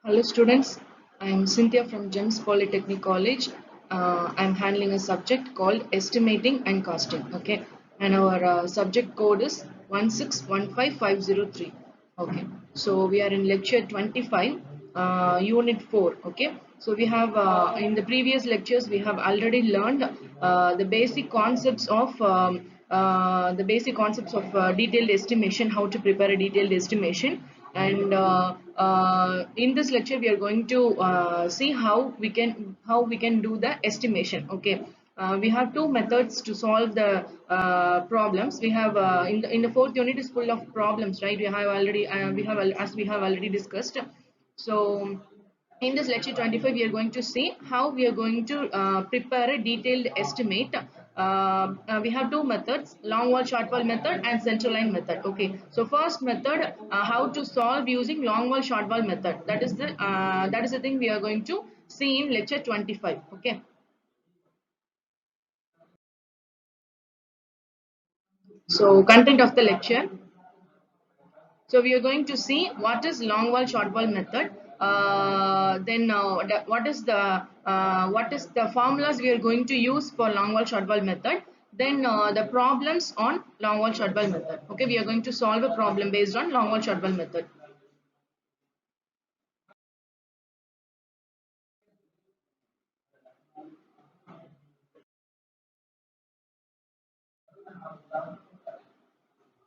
Hello students, I am Cynthia from GEMS Polytechnic College. I am handling a subject called Estimating and Costing. Okay, and our subject code is 1615503. Okay, so we are in lecture 25, unit 4. Okay, so we have in the previous lectures we have already learned the basic concepts of detailed estimation, how to prepare a detailed estimation, and in this lecture we are going to see how we can do the estimation. Okay, we have two methods to solve the problems. We have in the fourth unit is full of problems, right? We have already discussed. So in this lecture 25, we are going to see how we are going to prepare a detailed estimate. We have two methods: long wall short wall method and central line method. Okay, so first method, how to solve using long wall short wall method. That is the thing we are going to see in lecture 25. Okay, so content of the lecture. So we are going to see what is long wall short wall method. Then what is the formulas we are going to use for long wall short wall method. Then the problems on long wall short wall method. Okay, we are going to solve a problem based on long wall short wall method.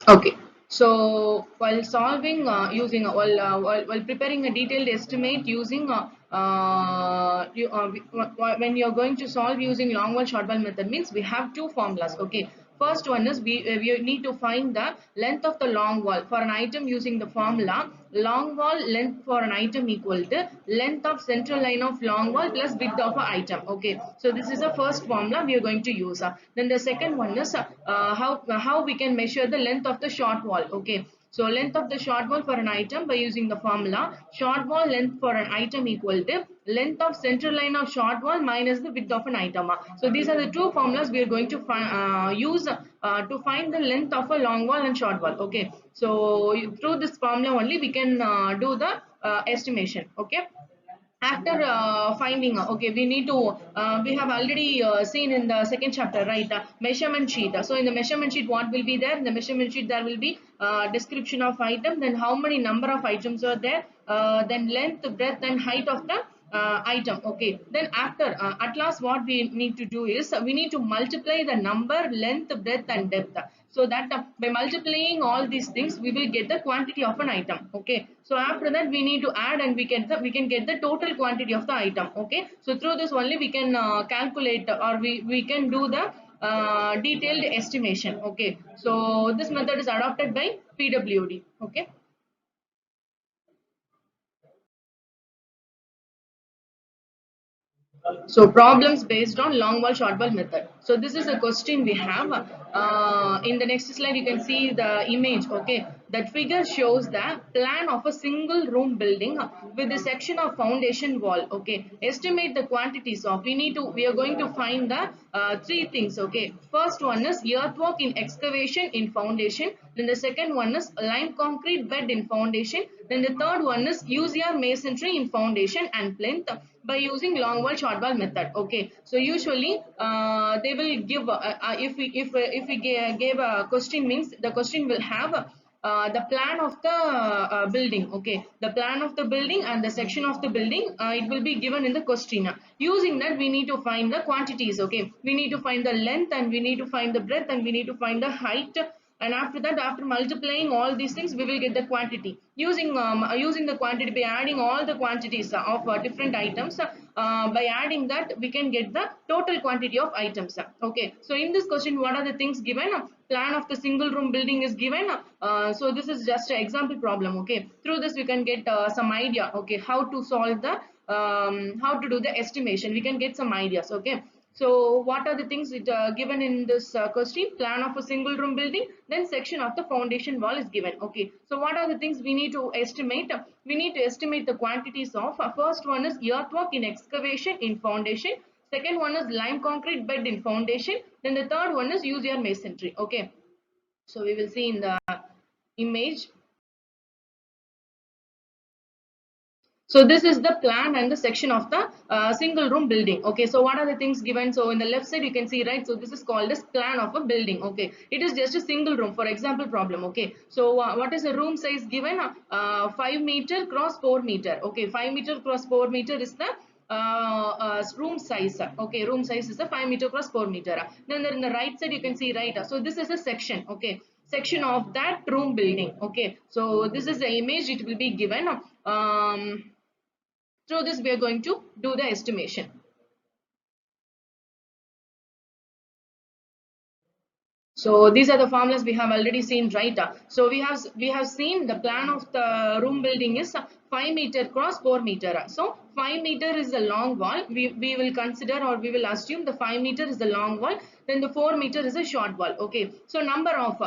Okay, so while solving using while preparing a detailed estimate using when you're going to solve using long wall short wall method, means we have two formulas. Okay, first one is we need to find the length of the long wall for an item using the formula long wall length for an item equal to length of central line of long wall plus width of an item. Okay, so this is the first formula we are going to use. Then the second one is how we can measure the length of the short wall. Okay, so length of the short wall for an item by using the formula short wall length for an item equal to length of central line of short wall minus the width of an item. So these are the two formulas we are going to use to find the length of a long wall and short wall. Okay, so through this formula only we can do the estimation. Okay, after finding, okay, we need to we have already seen in the second chapter, right? Measurement sheet. So in the measurement sheet, what will be there? In the measurement sheet there will be description of item, then how many number of items are there, then length, breadth and height of the item. Okay, then after at last what we need to do is we need to multiply the number, length, breadth and depth, so that by multiplying all these things we will get the quantity of an item. Okay, so after that we need to add and we can get the total quantity of the item. Okay, so through this only we can calculate, or we can do the detailed estimation. Okay, so this method is adopted by PWD. Okay, so problems based on long wall short wall method. So this is a question we have. In the next slide you can see the image. Okay, that figure shows the plan of a single room building with a section of foundation wall. Okay, estimate the quantities of, we are going to find the three things. Okay, first one is earthwork in excavation in foundation, then the second one is lime concrete bed in foundation, then the third one is UCR masonry in foundation and plinth by using long wall short wall method. Okay, so usually they will give if we gave a question, means the question will have the plan of the building. Okay, the plan of the building and the section of the building, it will be given in the question. Using that we need to find the quantities. Okay, we need to find the length and we need to find the breadth and we need to find the height, and after that, after multiplying all these things, we will get the quantity using the quantity by adding all the quantities of different items. By adding that we can get the total quantity of items. Okay, so in this question what are the things given? Plan of the single room building is given. So this is just an example problem. Okay, through this we can get some idea. Okay, how to solve the how to do the estimation, we can get some ideas. Okay, so what are the things given in this question? Plan of a single room building, then section of the foundation wall is given. Okay, so what are the things we need to estimate? We need to estimate the quantities of, first one is earthwork in excavation in foundation, second one is lime concrete bed in foundation, then the third one is use your masonry. Okay, so we will see in the image. So this is the plan and the section of the single room building. Okay, so what are the things given? So in the left side you can see, right? So this is called as plan of a building. Okay, it is just a single room. For example problem. Okay, so what is the room size given? 5 meter cross 4 meter. Okay, 5 meter cross 4 meter is the room size. Okay, room size is the 5 meter cross 4 meter. Then in the right side you can see, right? So this is a section. Okay, section of that room building. Okay, so this is the image it will be given. Through this we are going to do the estimation. So these are the formulas we have already seen, right? So we have seen the plan of the room building is 5 meter cross 4 meter. So 5 meter is the long wall. We will consider, or we will assume the 5 meter is the long wall. Then the 4 meter is a short wall. Okay. So number of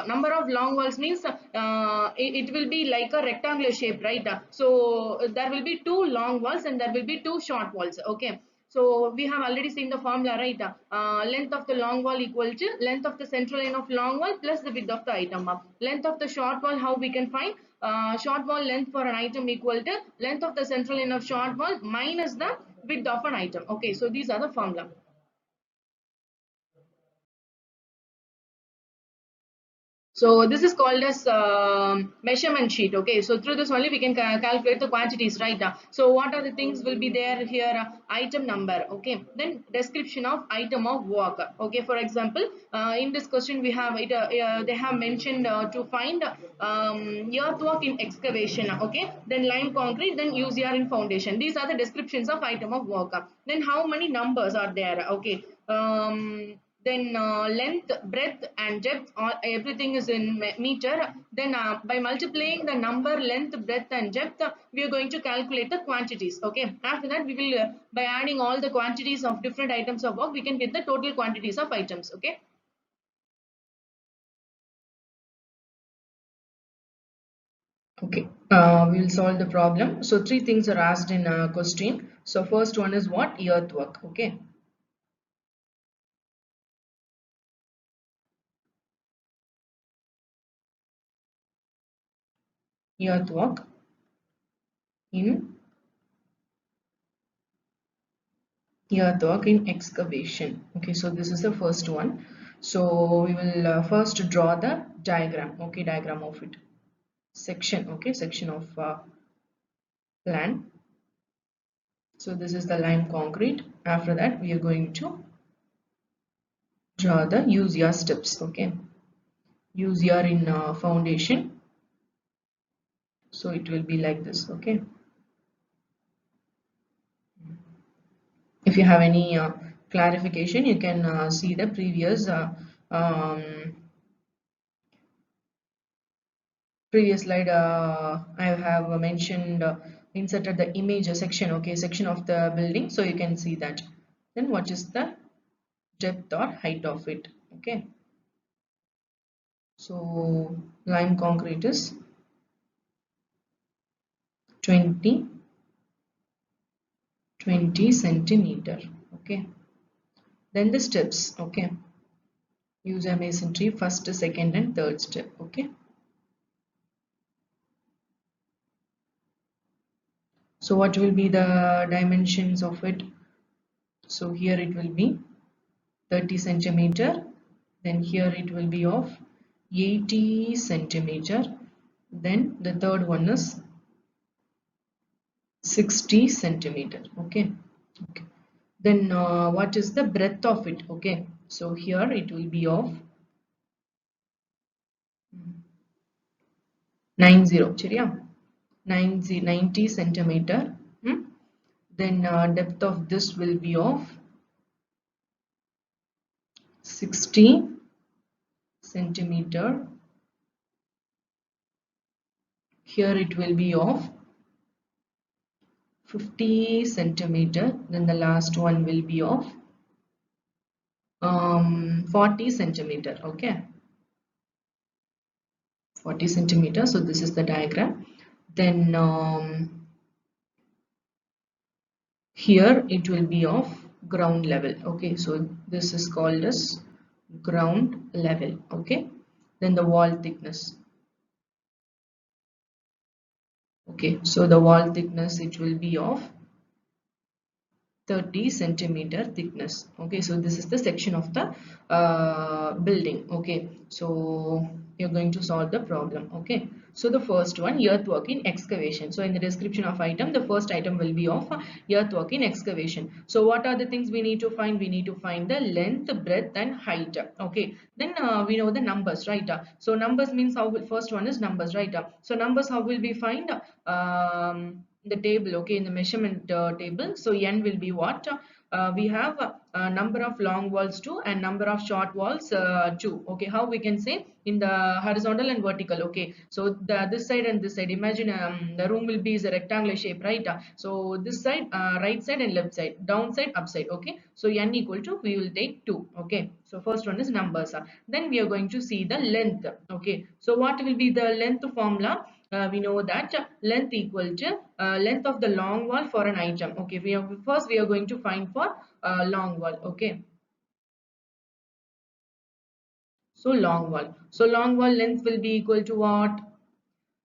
long walls means it will be like a rectangular shape, right? So there will be two long walls and there will be two short walls. Okay. So we have already seen the formula, right? Length of the long wall equal to length of the central line of long wall plus the width of the item. Length of the short wall, how we can find? Short wall length for an item equal to length of the central line of short wall minus the width of an item. Okay, so these are the formula. So this is called as measurement sheet. Okay, so through this only we can calculate the quantities, right? So what are the things will be there here? Item number. Okay, then description of item of work. Okay, for example, in this question we have it. They have mentioned to find earthwork in excavation. Okay, then lime concrete, then UCR in foundation. These are the descriptions of item of work. Then how many numbers are there? Okay. Then length, breadth and depth, all everything is in meter. Then by multiplying the number, length, breadth and depth, we are going to calculate the quantities. Okay, after that we will by adding all the quantities of different items of work, we can get the total quantities of items. Okay. Okay, we will solve the problem. So three things are asked in a question. So first one is what? Earthwork. Okay, earthwork in earthwork in excavation. Okay, so this is the first one. So we will first draw the diagram. Okay, diagram of it. Section. Okay, section of plan. So this is the lime concrete. After that, we are going to draw the use your steps. Okay, use your in foundation. So it will be like this. Okay. If you have any clarification, you can see the previous um, previous slide. I have mentioned inserted the image section. Okay, section of the building, so you can see that. Then what is the depth or height of it? Okay, so lime concrete is 20 centimeter. Okay, then the steps. Okay, use a masonry first, second and third step. Okay, so what will be the dimensions of it? So here it will be 30 centimeter, then here it will be of 80 centimeter, then the third one is 60 centimeter. Okay, okay. Then what is the breadth of it? Okay, so here it will be of 90 90 centimeter. Then depth of this will be of 60 centimeter. Here it will be of 50 centimeter. Then the last one will be of 40 centimeter. Okay, 40 centimeter. So this is the diagram. Then here it will be of ground level. Okay, so this is called as ground level. Okay, then the wall thickness. Okay, Okay, so the wall thickness, it will be of 30 centimeter thickness. Okay, so this is the section of the building. Okay, so you're going to solve the problem. Okay, so the first one, earthwork in excavation. So in the description of item, the first item will be of earthwork in excavation. So what are the things we need to find? We need to find the length, breadth and height. Okay, then we know the numbers, right? So numbers means how first one is numbers, right? So numbers, how will we find? The table, okay, in the measurement table. So n will be what? We have number of long walls 2 and number of short walls 2. Okay, how we can say? In the horizontal and vertical. Okay, so the this side and this side, imagine the room will be is a rectangular shape, right? So this side, right side and left side, down side, up side. Okay, so n equal to, we will take 2. Okay, so first one is numbers. Then we are going to see the length. Okay, so what will be the length formula? We know that length equal to length of the long wall for an item. Okay, first we are going to find for long wall. Okay, so long wall, so long wall length will be equal to what?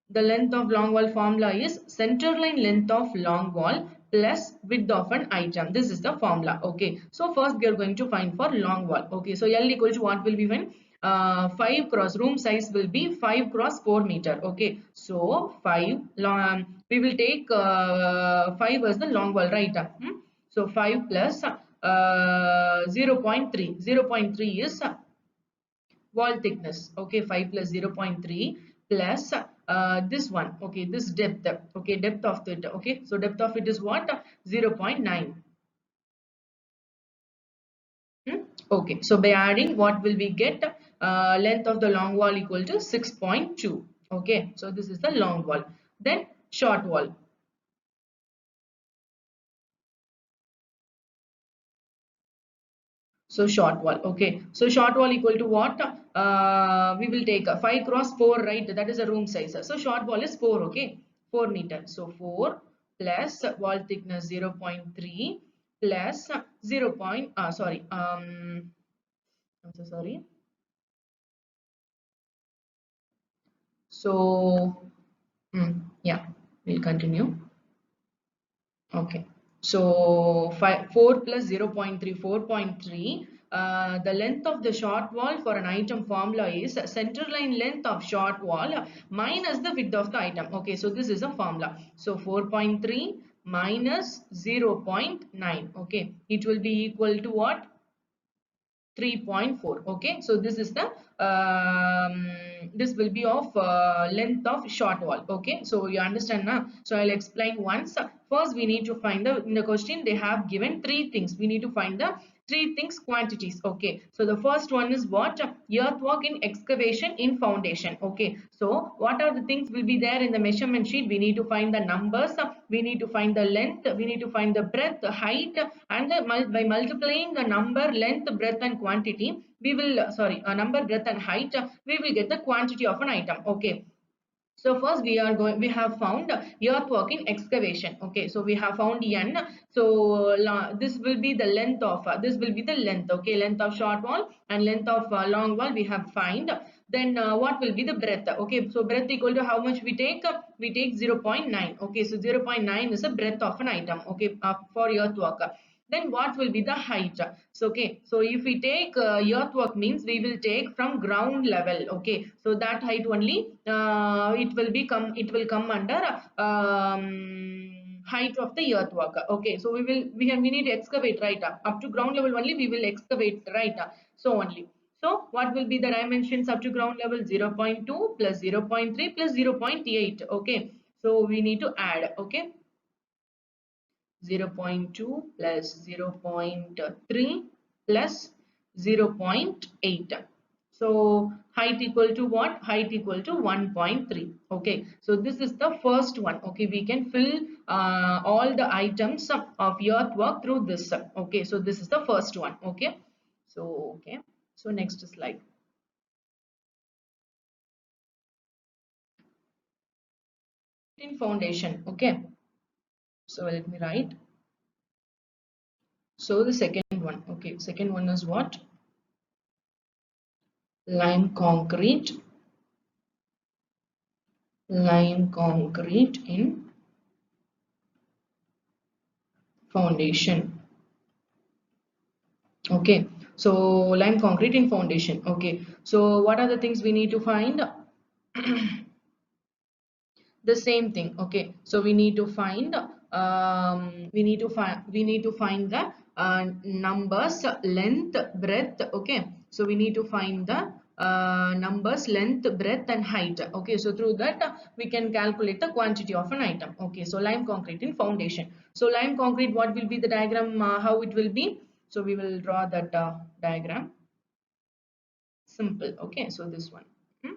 The length of long wall formula is center line length of long wall plus width of an item. This is the formula. Okay, so first we are going to find for long wall. Okay, so L equal to what will be when 5 cross, room size will be 5 cross 4 meter. Okay, so 5 long, we will take 5 as the long wall, right? So 5 plus 0.3, 0.3 is wall thickness. Okay, 5 plus 0.3 plus this one. Okay, this depth. Okay, depth of it. Okay, so depth of it is what? 0.9. Okay, so by adding, what will we get? Length of the long wall equal to 6.2. Okay, so this is the long wall. Then short wall. So short wall. Okay, so short wall equal to what? We will take 5 cross 4, right? That is a room size. So short wall is 4. Okay, 4 meter. So 4 plus wall thickness 0.3 plus 0. Sorry. I'm so sorry. So yeah, we'll continue. Okay, so 4 plus 0.3, 4.3. The length of the short wall for an item formula is center line length of short wall minus the width of the item. Okay, so this is a formula. So 4.3 minus 0.9. Okay, it will be equal to what? 3.4. Okay, so this is the this will be of length of short wall. Okay, so you understand now. So I'll explain once. First we need to find the, in the question they have given three things. We need to find the three things quantities. Okay, so the first one is what? Earthwork in excavation in foundation. Okay, so what are the things will be there in the measurement sheet? We need to find the numbers, we need to find the length, we need to find the breadth, height, and by multiplying the number, length, breadth and quantity, we will number, breadth and height, we will get the quantity of an item. Okay, so first we have found earthwork in excavation. Okay, so we have found n. So this will be the length of this will be the length. Okay, length of short wall and length of long wall we have find. Then what will be the breadth? Okay, so breadth equal to how much we take? We take 0.9. Okay, so 0.9 is the breadth of an item. Okay, for earthwork. Then what will be the height? So okay, so if we take earthwork means we will take from ground level. Okay, so that height only it will come under height of the earthwork. Okay, so we need to excavate, right? Up to ground level only we will excavate, right? So only, so what will be the dimensions up to ground level? 0.2 plus 0.3 plus 0.8. Okay, so we need to add. Okay, 0.2 plus 0.3 plus 0.8. So height equal to what? Height equal to 1.3. Okay, so this is the first one. Okay, we can fill all the items of earthwork through this. Okay, so this is the first one. Okay, so okay, so next slide. In foundation. Okay, so let me write. So the second one. Okay, second one is what? Lime concrete in foundation. Okay, so lime concrete in foundation. Okay, so what are the things we need to find? The same thing. Okay, so we need to find the numbers, length, breadth. Okay, so we need to find the numbers, length, breadth and height. Okay, so through that we can calculate the quantity of an item. Okay, so lime concrete in foundation. So lime concrete, what will be the diagram, how it will be? So we will draw that diagram. Simple. Okay, so this one. Hmm?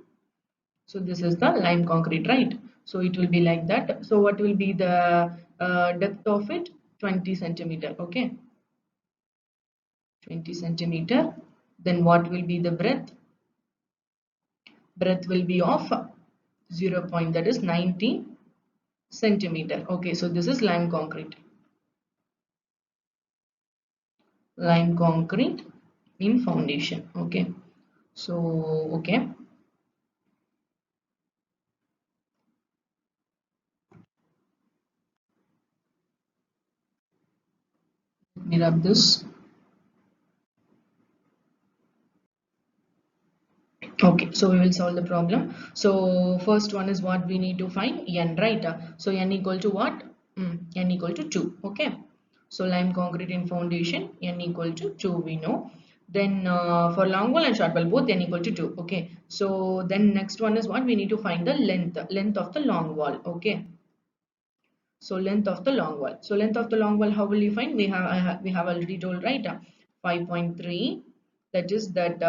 So this is the lime concrete, right? So it will be like that. So what will be the depth of it? 20 centimeter. Okay, 20 centimeter. Then what will be the breadth? Breadth will be of 0 point, that is 90 centimeter. Okay, so this is lime concrete. Lime concrete in foundation. Okay, so okay. Let me rub this. Okay, so we will solve the problem. So first one is what we need to find, n, right? So n equal to what? N equal to 2. Okay, so lime concrete in foundation, n equal to 2 we know. Then for long wall and short wall, both n equal to 2. Okay, so then next one is what we need to find, the length of the long wall. Okay, so length of the long wall. So length of the long wall, how will you find? We have already told, right? 5.3. That is that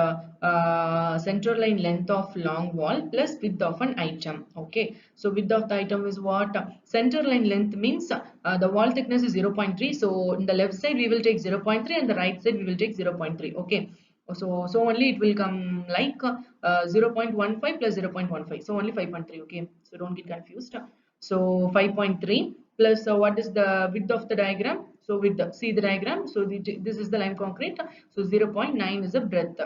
center line length of long wall plus width of an item. Okay. So width of the item is what? Center line length means the wall thickness is 0.3. So in the left side we will take 0.3 and the right side we will take 0.3. Okay. So only it will come like 0.15 plus 0.15. So only 5.3. Okay. So don't get confused. So 5.3 plus what is the width of the diagram? So with the, see the diagram. So this is the lime concrete. So 0.9 is the breadth.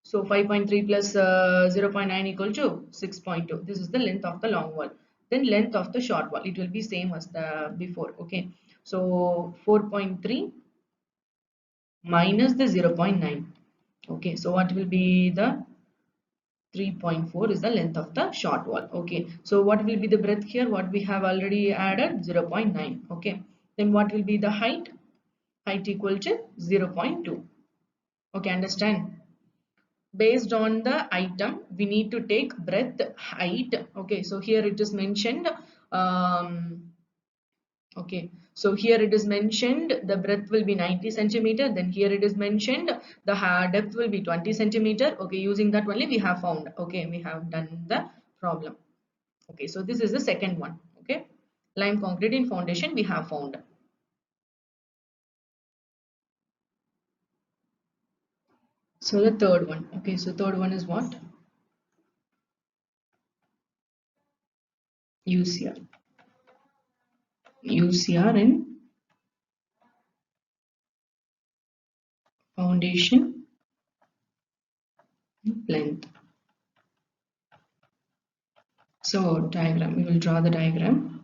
So 5.3 plus 0.9 equal to 6.2. This is the length of the long wall. Then length of the short wall. It will be same as the before. Okay. So 4.3 minus the 0.9. Okay. So what will be the 3.4 is the length of the short wall. Okay, so what will be the breadth here? What we have already added, 0.9. Okay, then what will be the height? Height equal to 0.2. Okay, understand? Based on the item we need to take breadth, height. Okay, so here it is mentioned, okay, so here it is mentioned the breadth will be 90 centimeter. Then here it is mentioned the depth will be 20 centimeter. Okay, using that only we have found. Okay, we have done the problem. Okay, so this is the second one. Okay, lime concrete in foundation we have found. So the third one. Okay, so third one is what? UCR. UCR in foundation length. So diagram, we will draw the diagram.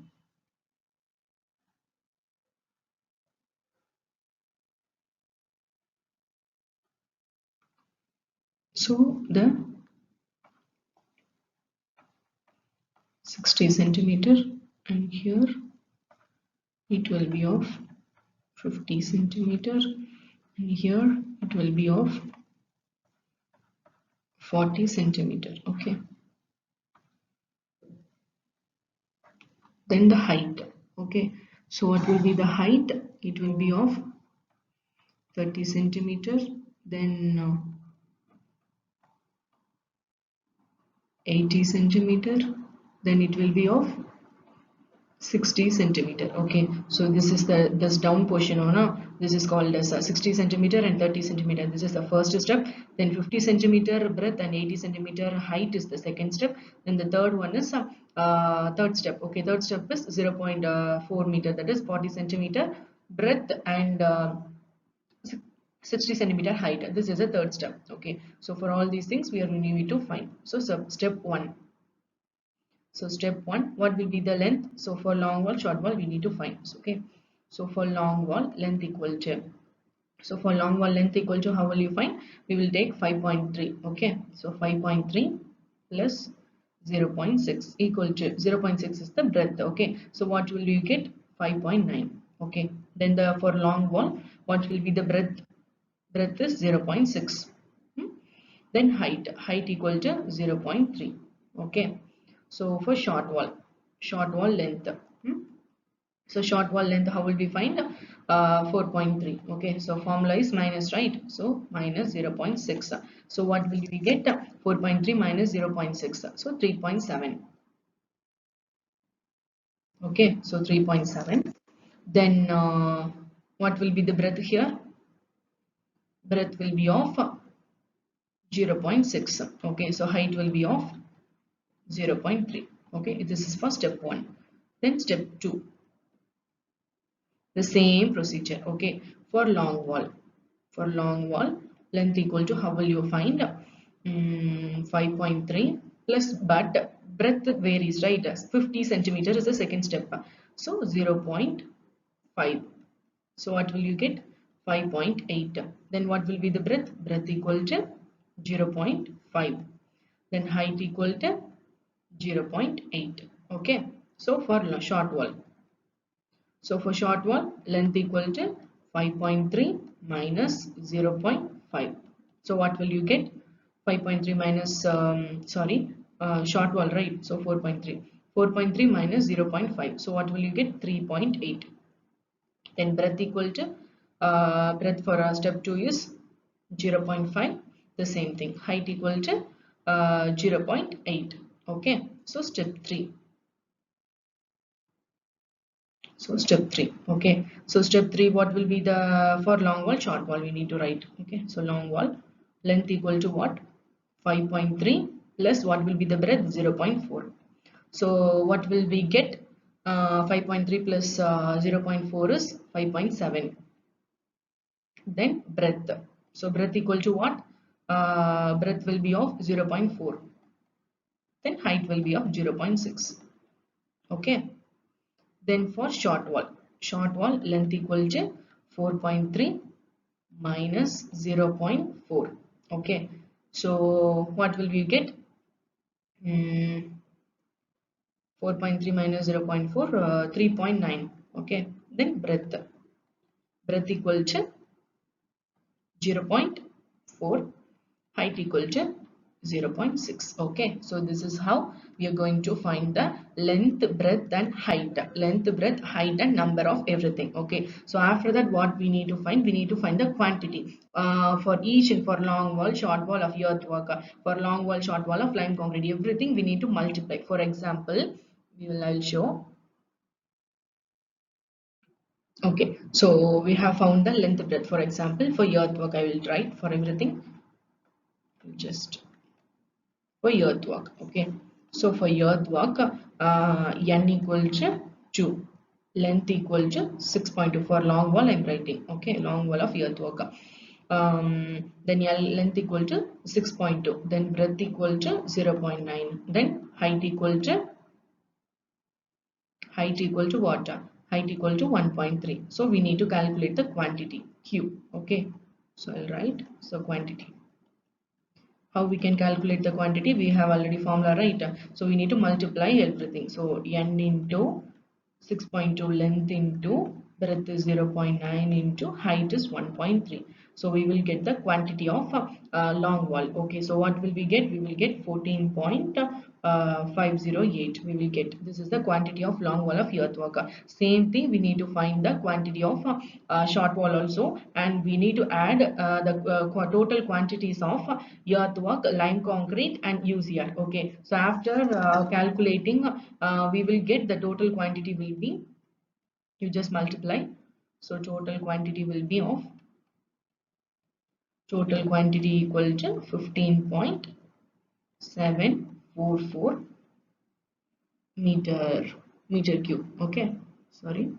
So the 60 centimeter and here it will be of 50 centimeter and here it will be of 40 centimeter. Okay, then the height. Okay, so what will be the height? It will be of 30 centimeter, then 80 centimeter, then it will be of 60 centimeter. Okay, so this is the this down portion or no, this is called as 60 centimeter and 30 centimeter. This is the first step. Then 50 centimeter breadth and 80 centimeter height is the second step. Then the third one is third step. Okay, third step is 0.4 meter, that is 40 centimeter breadth and 60 centimeter height. This is a third step. Okay, so for all these things we are need to find. So step 1. So step 1, what will be the length? So for long wall, short wall, we need to find. Okay. So for long wall, length equal to, so for long wall length equal to, how will you find? We will take 5.3. Okay. So 5.3 plus 0.6 equal to 0.6 is the breadth. Okay. So what will you get? 5.9. Okay. Then the for long wall, what will be the breadth? Breadth is 0.6. Then height equal to 0.3. Okay. So for short wall length. So short wall length, how will we find? 4.3. Okay, so formula is minus, right? So minus 0.6. So what will we get? 4.3 minus 0.6. So 3.7. Okay, so 3.7. Then what will be the breadth here? Breadth will be of 0.6. Okay, so height will be of 0.3. Okay, this is for step 1. Then step 2. The same procedure. Okay, for long wall. For long wall, length equal to, how will you find? 5.3 plus, but breadth varies, right? 50 centimeter is the second step. So 0.5. So what will you get? 5.8. Then what will be the breadth? Breadth equal to 0.5. Then height equal to 0.8. Okay. So for short wall. So for short wall, length equal to 5.3 minus 0.5. So what will you get? 5.3 minus, short wall, right? So 4.3. 4.3 minus 0.5. So what will you get? 3.8. Then breadth equal to, breadth for step 2 is 0.5. The same thing. Height equal to 0.8. Okay. So step 3. So step 3. Okay. So step 3, what will be the, for long wall, short wall, we need to write. Okay. So long wall length equal to what? 5.3 plus what will be the breadth? 0.4. So what will we get? 5.3 plus 0.4 is 5.7. Then breadth. So breadth equal to what? Breadth will be of 0.4. Then height will be of 0.6. Okay. Then for short wall length equal to 4.3 minus 0.4. Okay. So what will we get? 4.3 minus 0.4, 3.9. Okay. Then breadth equal to 0.4, height equal to 0.6. Okay, so this is how we are going to find the length, breadth and height. Length, breadth, height and number of everything. Okay, so after that what we need to find? We need to find the quantity for each, and for long wall, short wall of earthwork, for long wall, short wall of lime concrete, everything we need to multiply. For example, I'll show. Okay, so we have found the length, breadth. For example, for earthwork I will write for everything. Just for earthwork. Okay, so for earthwork, n equal to 2, length equal to 6.2. For long wall I'm writing. Okay, long wall of earthwork, then length equal to 6.2, then breadth equal to 0.9, then height equal to what? Height equal to 1.3. So we need to calculate the quantity Q. Okay, so I'll write, so quantity. How we can calculate the quantity? We have already formula, right? So we need to multiply everything. So n into 6.2, length into breadth is 0.9 into height is 1.3. So we will get the quantity of long wall. Okay, so what will we get? We will get 14.508. We will get, this is the quantity of long wall of earthwork. Same thing, we need to find the quantity of short wall also, and we need to add the total quantities of earthwork, lime concrete and UCR. Okay, so after calculating, we will get the total quantity will be, you just multiply. So total quantity will be of, total quantity equal to 15.744 meter cube. Okay, sorry,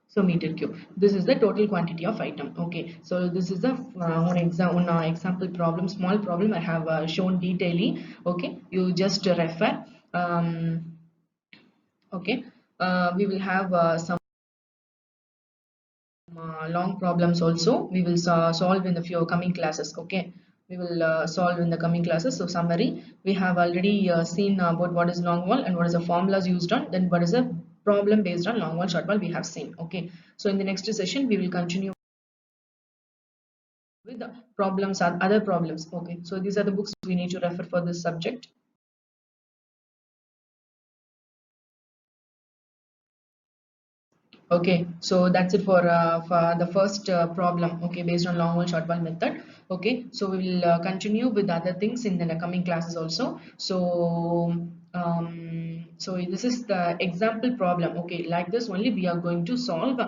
so meter cube. This is the total quantity of item. Okay, so this is the example problem, small problem I have shown detailing. Okay, you just refer. Okay, we will have some long problems also. We will solve in the few coming classes. Okay, we will solve in the coming classes. So summary, we have already seen about what is long wall and what is the formulas used on, then what is a problem based on long wall short wall we have seen. Okay, so in the next session we will continue with the problems and other problems. Okay, so these are the books we need to refer for this subject. Okay, so that's it for the first problem. Okay, based on long wall short wall method. Okay, so we will continue with other things in the coming classes also. So this is the example problem. Okay, like this only we are going to solve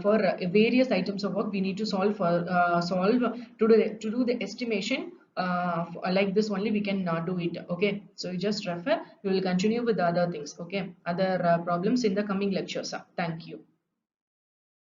for various items of work. We need to solve for solve to do the estimation. Like this only we can do it. Okay, so you just refer. We will continue with the other things. Okay, other problems in the coming lectures. Thank you.